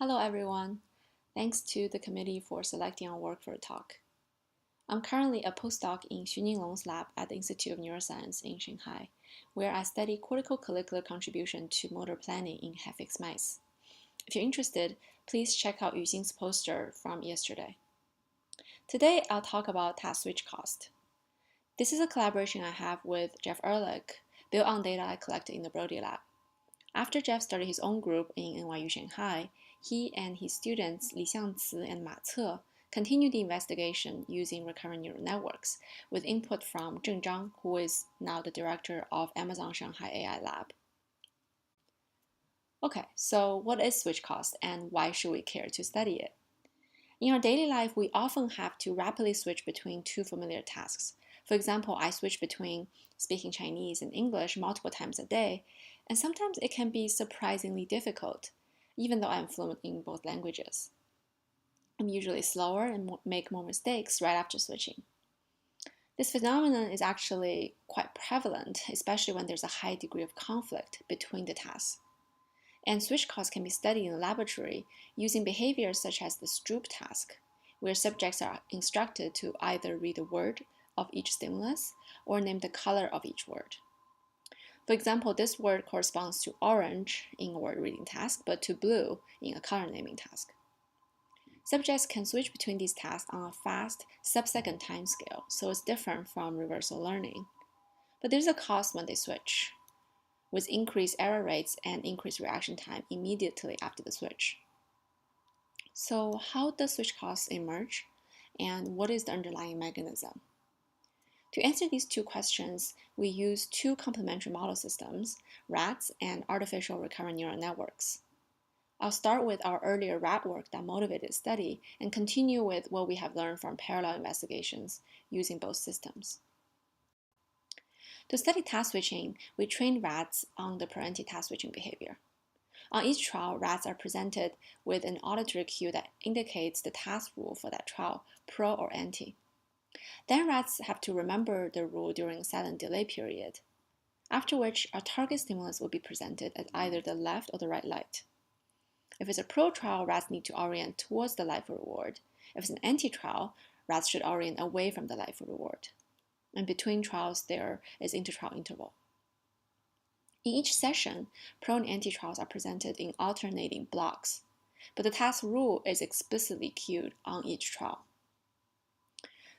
Hello everyone. Thanks to the committee for selecting our work for a talk. I'm currently a postdoc in Xuning Long's lab at the Institute of Neuroscience in Shanghai, where I study cortical collicular contribution to motor planning in half-fixed mice. If you're interested, please check out Yuxing's poster from yesterday. Today, I'll talk about task switch cost. This is a collaboration I have with Jeff Ehrlich, built on data I collected in the Brody lab. After Jeff started his own group in NYU Shanghai, he and his students Li Xiangci and Ma Ce continued the investigation using recurrent neural networks with input from Zheng Zhang, who is now the director of Amazon Shanghai AI Lab. Okay, so what is switch cost and why should we care to study it? In our daily life, we often have to rapidly switch between two familiar tasks. For example, I switch between speaking Chinese and English multiple times a day, and sometimes it can be surprisingly difficult, even though I'm fluent in both languages. I'm usually slower and make more mistakes right after switching. This phenomenon is actually quite prevalent, especially when there's a high degree of conflict between the tasks. And switch costs can be studied in the laboratory using behaviors such as the Stroop task, where subjects are instructed to either read a word of each stimulus or name the color of each word. For example, this word corresponds to orange in a word reading task, but to blue in a color naming task. Subjects can switch between these tasks on a fast sub-second time scale, so it's different from reversal learning. But there's a cost when they switch, with increased error rates and increased reaction time immediately after the switch. So how does switch costs emerge, and what is the underlying mechanism? To answer these two questions, we use two complementary model systems, rats and artificial recurrent neural networks. I'll start with our earlier rat work that motivated study and continue with what we have learned from parallel investigations using both systems. To study task switching, we trained rats on the per-entity task switching behavior. On each trial, rats are presented with an auditory cue that indicates the task rule for that trial, pro or anti. Then rats have to remember the rule during a silent delay period, after which a target stimulus will be presented at either the left or the right light. If it's a pro trial, rats need to orient towards the light for reward. If it's an anti-trial, rats should orient away from the light for reward. And between trials, there is intertrial interval. In each session, pro and anti-trials are presented in alternating blocks, but the task rule is explicitly cued on each trial.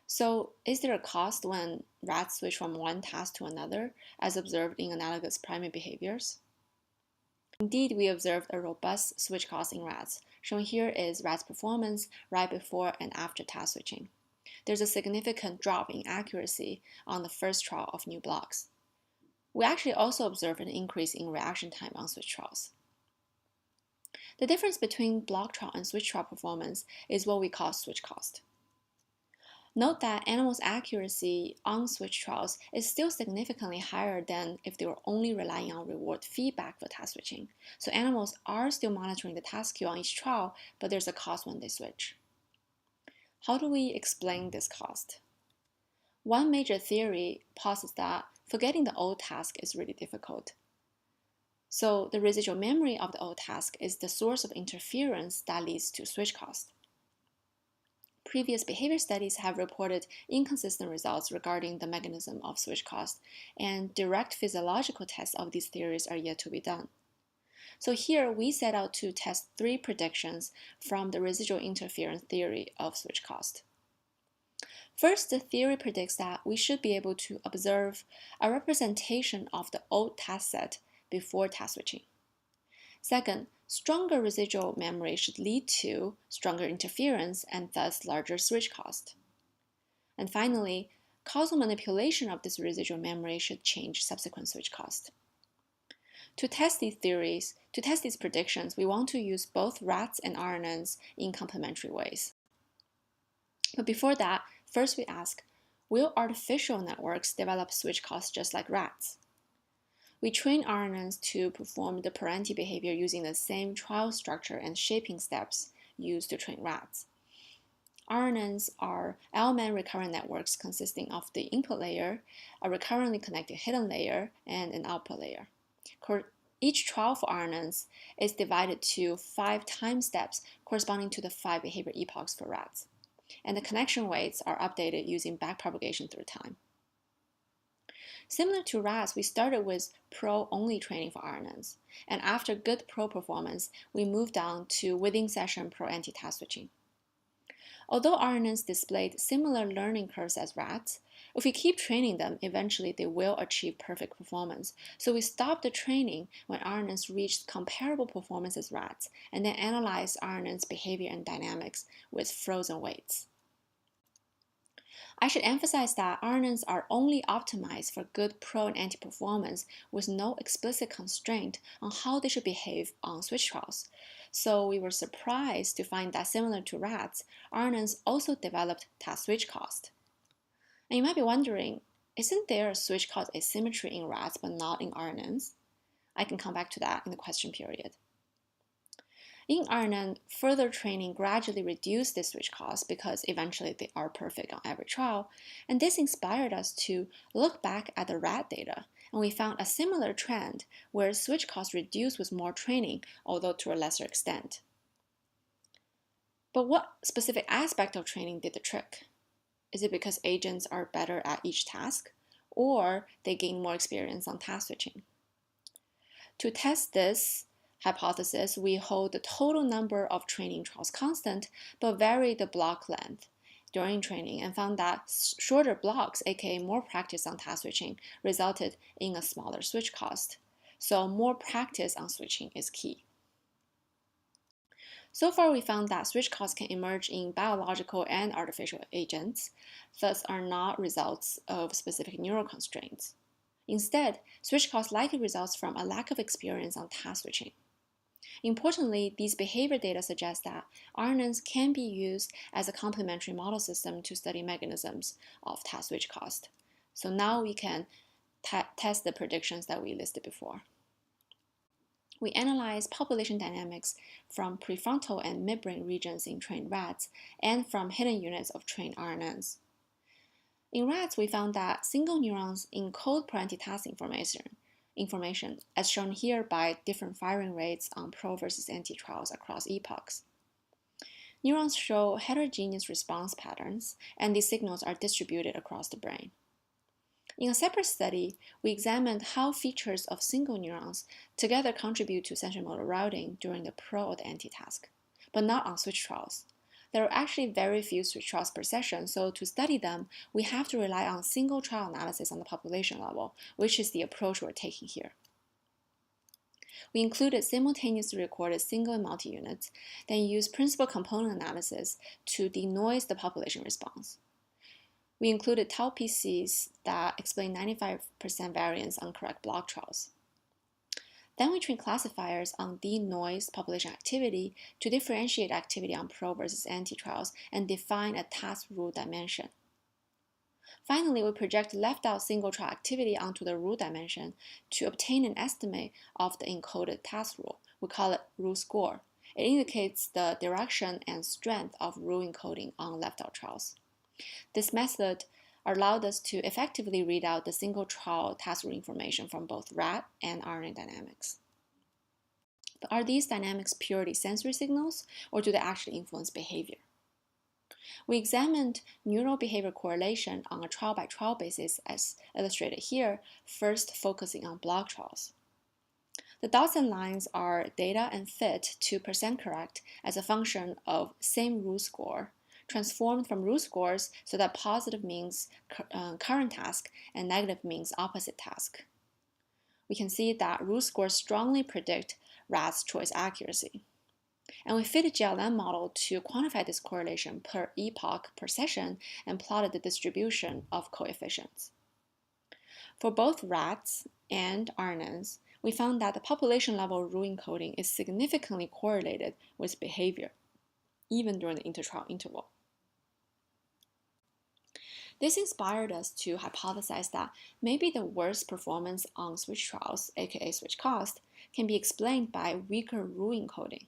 So, is there a cost when rats switch from one task to another, as observed in analogous primate behaviors? Indeed, we observed a robust switch cost in rats. Shown here is rats' performance right before and after task switching. There's a significant drop in accuracy on the first trial of new blocks. We actually also observed an increase in reaction time on switch trials. The difference between block trial and switch trial performance is what we call switch cost. Note that animals' accuracy on switch trials is still significantly higher than if they were only relying on reward feedback for task switching. So animals are still monitoring the task queue on each trial, but there's a cost when they switch. How do we explain this cost? One major theory posits that forgetting the old task is really difficult. So the residual memory of the old task is the source of interference that leads to switch cost. Previous behavior studies have reported inconsistent results regarding the mechanism of switch cost, and direct physiological tests of these theories are yet to be done. So here we set out to test three predictions from the residual interference theory of switch cost. First, the theory predicts that we should be able to observe a representation of the old task set before task switching. Second, stronger residual memory should lead to stronger interference and thus larger switch cost. And finally, causal manipulation of this residual memory should change subsequent switch cost. To test these predictions, we want to use both rats and RNNs in complementary ways. But before that, first we ask, will artificial networks develop switch costs just like rats? We train RNNs to perform the per-entity behavior using the same trial structure and shaping steps used to train rats. RNNs are L-man recurrent networks consisting of the input layer, a recurrently connected hidden layer, and an output layer. Each trial for RNNs is divided to 5 time steps corresponding to the 5 behavior epochs for rats, and the connection weights are updated using backpropagation through time. Similar to rats, we started with pro-only training for RNNs, and after good pro performance, we moved on to within-session pro-anti-task switching. Although RNNs displayed similar learning curves as rats, if we keep training them, eventually they will achieve perfect performance. So we stopped the training when RNNs reached comparable performance as rats, and then analyzed RNNs' behavior and dynamics with frozen weights. I should emphasize that RNNs are only optimized for good pro and anti performance with no explicit constraint on how they should behave on switch trials. So we were surprised to find that similar to rats, RNNs also developed task switch cost. And you might be wondering, isn't there a switch cost asymmetry in rats but not in RNNs? I can come back to that in the question period. In RNN, further training gradually reduced this switch cost because eventually they are perfect on every trial, and this inspired us to look back at the rat data, and we found a similar trend where switch cost reduced with more training, although to a lesser extent. But what specific aspect of training did the trick? Is it because agents are better at each task, or they gain more experience on task switching? To test this hypothesis, we hold the total number of training trials constant, but vary the block length during training, and found that shorter blocks, aka more practice on task switching, resulted in a smaller switch cost. So more practice on switching is key. So far, we found that switch costs can emerge in biological and artificial agents, thus are not results of specific neural constraints. Instead, switch cost likely results from a lack of experience on task switching. Importantly, these behavior data suggest that RNNs can be used as a complementary model system to study mechanisms of task switch cost. So now we can test the predictions that we listed before. We analyzed population dynamics from prefrontal and midbrain regions in trained rats and from hidden units of trained RNNs. In rats, we found that single neurons encode pro-anti-task information, as shown here by different firing rates on pro versus anti trials across epochs. Neurons show heterogeneous response patterns, and these signals are distributed across the brain. In a separate study, we examined how features of single neurons together contribute to sensory-motor routing during the pro or the anti-task, but not on switch trials. There are actually very few switch trials per session, so to study them, we have to rely on single trial analysis on the population level, which is the approach we're taking here. We included simultaneously recorded single and multi-units, then used principal component analysis to denoise the population response. We included tau PCs that explain 95% variance on correct block trials. Then we trained classifiers on denoised population activity to differentiate activity on pro versus anti trials and define a task rule dimension. Finally, we project left-out single trial activity onto the rule dimension to obtain an estimate of the encoded task rule. We call it rule score. It indicates the direction and strength of rule encoding on left-out trials. This method allowed us to effectively read out the single trial task rule information from both rat and RNA dynamics. But are these dynamics purely sensory signals, or do they actually influence behavior? We examined neural behavior correlation on a trial-by-trial basis as illustrated here, first focusing on block trials. The dots and lines are data and fit to percent correct as a function of same rule score, transformed from rule scores so that positive means current task and negative means opposite task. We can see that rule scores strongly predict rats' choice accuracy. And we fit a GLM model to quantify this correlation per epoch per session and plotted the distribution of coefficients. For both rats and RNNs, we found that the population level rule encoding is significantly correlated with behavior, even during the intertrial interval. This inspired us to hypothesize that maybe the worst performance on switch trials, aka switch cost, can be explained by weaker rule encoding.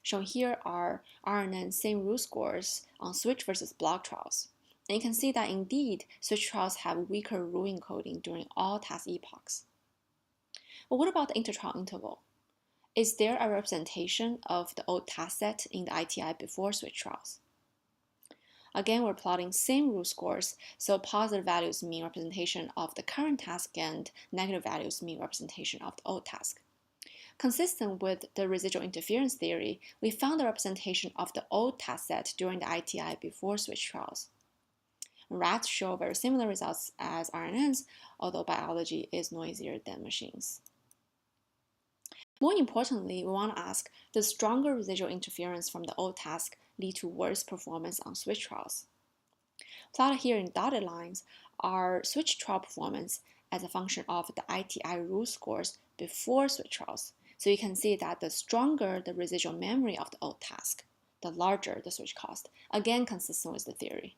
Shown here are RNN same rule scores on switch versus block trials. And you can see that indeed, switch trials have weaker rule encoding during all task epochs. But what about the intertrial interval? Is there a representation of the old task set in the ITI before switch trials? Again, we're plotting same rule scores, so positive values mean representation of the current task and negative values mean representation of the old task. Consistent with the residual interference theory, we found the representation of the old task set during the ITI before switch trials. Rats show very similar results as RNNs, although biology is noisier than machines. More importantly, we want to ask, does stronger residual interference from the old task lead to worse performance on switch trials? Plotted here in dotted lines are switch trial performance as a function of the ITI rule scores before switch trials. So you can see that the stronger the residual memory of the old task, the larger the switch cost, again consistent with the theory.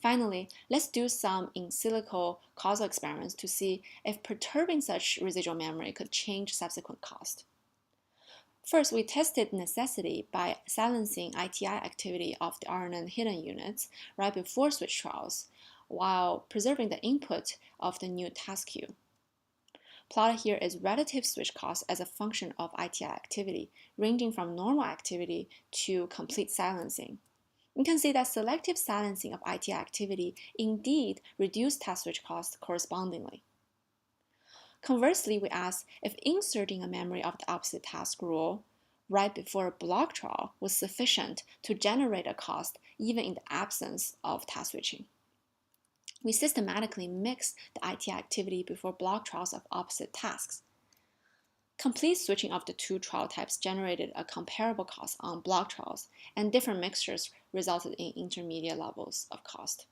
Finally, let's do some in silico causal experiments to see if perturbing such residual memory could change subsequent cost. First, we tested necessity by silencing ITI activity of the RNN hidden units right before switch trials, while preserving the input of the new task queue. Plotted here is relative switch cost as a function of ITI activity, ranging from normal activity to complete silencing. You can see that selective silencing of ITI activity indeed reduced task switch cost correspondingly. Conversely, we asked if inserting a memory of the opposite task rule right before a block trial was sufficient to generate a cost even in the absence of task switching. We systematically mixed the ITI activity before block trials of opposite tasks. Complete switching of the two trial types generated a comparable cost on block trials, and different mixtures resulted in intermediate levels of cost.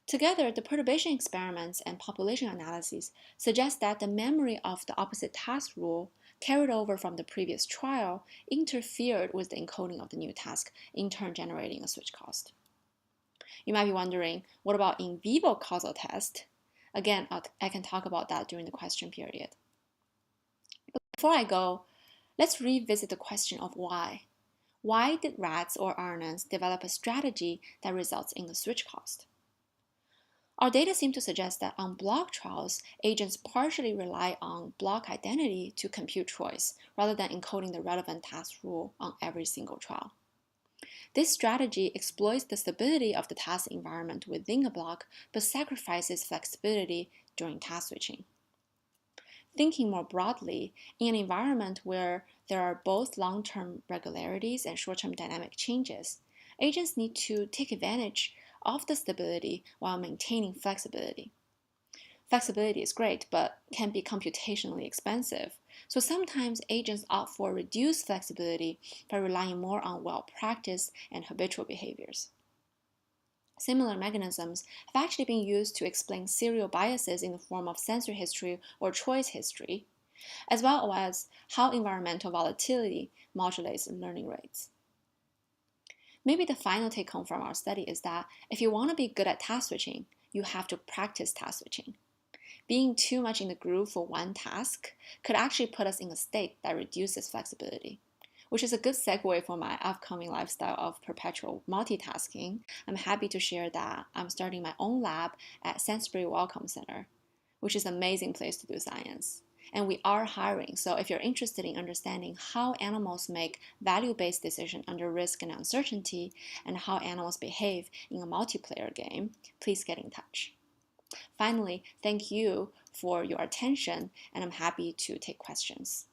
Together, the perturbation experiments and population analyses suggest that the memory of the opposite task rule carried over from the previous trial interfered with the encoding of the new task, in turn generating a switch cost. You might be wondering, what about in vivo causal test? Again, I can talk about that during the question period. But before I go, let's revisit the question of why. Why did rats or RNNs develop a strategy that results in a switch cost? Our data seem to suggest that on block trials, agents partially rely on block identity to compute choice, rather than encoding the relevant task rule on every single trial. This strategy exploits the stability of the task environment within a block, but sacrifices flexibility during task switching. Thinking more broadly, in an environment where there are both long-term regularities and short-term dynamic changes, agents need to take advantage of the stability while maintaining flexibility. Flexibility is great, but can be computationally expensive, so sometimes agents opt for reduced flexibility by relying more on well-practiced and habitual behaviors. Similar mechanisms have actually been used to explain serial biases in the form of sensor history or choice history, as well as how environmental volatility modulates learning rates. Maybe the final take-home from our study is that if you want to be good at task switching, you have to practice task switching. Being too much in the groove for one task could actually put us in a state that reduces flexibility, which is a good segue for my upcoming lifestyle of perpetual multitasking. I'm happy to share that I'm starting my own lab at Sainsbury Wellcome Center, which is an amazing place to do science. And we are hiring, so if you're interested in understanding how animals make value-based decisions under risk and uncertainty, and how animals behave in a multiplayer game, please get in touch. Finally, thank you for your attention, and I'm happy to take questions.